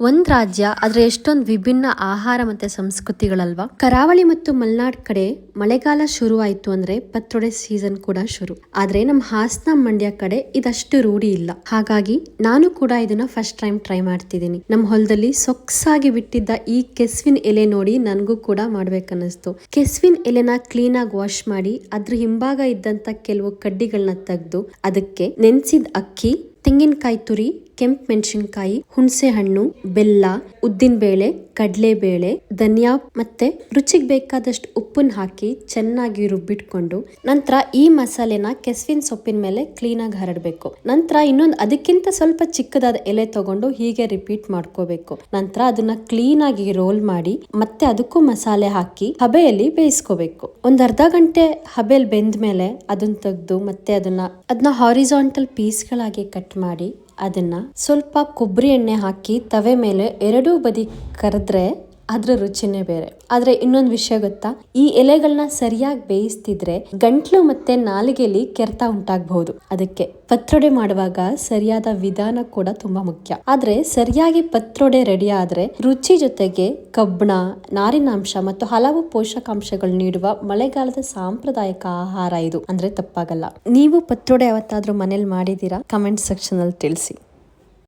ಒಂದ್ ರಾಜ್ಯ ಆದ್ರೆ ಎಷ್ಟೊಂದು ವಿಭಿನ್ನ ಆಹಾರ ಮತ್ತೆ ಸಂಸ್ಕೃತಿಗಳಲ್ವಾ. ಕರಾವಳಿ ಮತ್ತು ಮಲೆನಾಡ್ ಕಡೆ ಮಳೆಗಾಲ ಶುರು ಆಯ್ತು ಅಂದ್ರೆ ಪತ್ರೊಡೆ ಸೀಸನ್ ಕೂಡ ಶುರು. ಆದ್ರೆ ನಮ್ ಹಾಸನ ಮಂಡ್ಯ ಕಡೆ ಇದಷ್ಟು ರೂಢಿ ಇಲ್ಲ. ಹಾಗಾಗಿ ನಾನು ಕೂಡ ಇದನ್ನ ಫಸ್ಟ್ ಟೈಮ್ ಟ್ರೈ ಮಾಡ್ತಿದ್ದೀನಿ. ನಮ್ ಹೊಲದಲ್ಲಿ ಸೊಗ್ಸಾಗಿ ಬಿಟ್ಟಿದ್ದ ಈ ಕೆಸ್ವಿನ್ ಎಲೆ ನೋಡಿ ನನ್ಗೂ ಕೂಡ ಮಾಡ್ಬೇಕನ್ನಿಸ್ತು. ಕೆಸ್ವಿನ್ ಎಲೆನ ಕ್ಲೀನ್ ಆಗಿ ವಾಶ್ ಮಾಡಿ ಅದ್ರ ಹಿಂಭಾಗ ಇದ್ದಂತ ಕೆಲವು ಕಡ್ಡಿಗಳನ್ನ ತೆಗೆದು ಅದಕ್ಕೆ ನೆನ್ಸಿದ ಅಕ್ಕಿ, ತೆಂಗಿನಕಾಯಿ ತುರಿ, ಕೆಂಪು ಮೆಣಸಿನಕಾಯಿ, ಹುಣಸೆ ಹಣ್ಣು, ಬೆಲ್ಲ, ಉದ್ದಿನ ಬೇಳೆ, ಕಡಲೆಬೇಳೆ, ಧನಿಯಾ ಮತ್ತೆ ರುಚಿಗೆ ಬೇಕಾದಷ್ಟು ಉಪ್ಪನ್ನ ಹಾಕಿ ಚೆನ್ನಾಗಿ ರುಬ್ಬಿಟ್ಕೊಂಡು ನಂತರ ಈ ಮಸಾಲೆನ ಕೆಸ್ವಿನ್ ಸೊಪ್ಪಿನ ಮೇಲೆ ಕ್ಲೀನ್ ಆಗಿ ಹರಡಬೇಕು. ನಂತರ ಇನ್ನೊಂದು ಅದಕ್ಕಿಂತ ಸ್ವಲ್ಪ ಚಿಕ್ಕದಾದ ಎಲೆ ತಗೊಂಡು ಹೀಗೆ ರಿಪೀಟ್ ಮಾಡ್ಕೋಬೇಕು. ನಂತರ ಅದನ್ನ ಕ್ಲೀನ್ ಆಗಿ ರೋಲ್ ಮಾಡಿ ಮತ್ತೆ ಅದಕ್ಕೂ ಮಸಾಲೆ ಹಾಕಿ ಹಬೆಯಲ್ಲಿ ಬೇಯಿಸ್ಕೋಬೇಕು. ಒಂದ್ ಅರ್ಧ ಗಂಟೆ ಹಬೆಯಲ್ಲಿ ಬೆಂದ ಮೇಲೆ ಅದನ್ನ ತೆಗೆದು ಮತ್ತೆ ಅದನ್ನ ಹಾರಿಜಾಂಟಲ್ ಪೀಸ್ಗಳಾಗಿ ಕಟ್ ಮಾಡಿ ಅದನ್ನ ಸ್ವಲ್ಪ ಕೊಬ್ಬರಿ ಎಣ್ಣೆ ಹಾಕಿ ತವೆ ಮೇಲೆ ಎರಡೂ ಬದಿ ಕರೆದ್ರೆ ಅದ್ರ ರುಚಿನೇ ಬೇರೆ. ಆದ್ರೆ ಇನ್ನೊಂದು ವಿಷಯ ಗೊತ್ತಾ, ಈ ಎಲೆಗಳನ್ನ ಸರಿಯಾಗಿ ಬೇಯಿಸ್ತಿದ್ರೆ ಗಂಟ್ಲು ಮತ್ತೆ ನಾಲಿಗೆಯಲ್ಲಿ ಕೆರೆತ ಉಂಟಾಗಬಹುದು. ಅದಕ್ಕೆ ಪತ್ರೊಡೆ ಮಾಡುವಾಗ ಸರಿಯಾದ ವಿಧಾನ ಕೂಡ ತುಂಬಾ ಮುಖ್ಯ. ಆದ್ರೆ ಸರಿಯಾಗಿ ಪತ್ರೊಡೆ ರೆಡಿ ಆದ್ರೆ ರುಚಿ ಜೊತೆಗೆ ಕಬ್ಬಣ, ನಾರಿನಾಂಶ ಮತ್ತು ಹಲವು ಪೋಷಕಾಂಶಗಳು ನೀಡುವ ಮಳೆಗಾಲದ ಸಾಂಪ್ರದಾಯಿಕ ಆಹಾರ ಇದು ಅಂದ್ರೆ ತಪ್ಪಾಗಲ್ಲ. ನೀವು ಪತ್ರೊಡೆ ಯಾವತ್ತಾದ್ರೂ ಮನೇಲಿ ಮಾಡಿದೀರಾ? ಕಮೆಂಟ್ ಸೆಕ್ಷನ್ ಅಲ್ಲಿ ತಿಳಿಸಿ.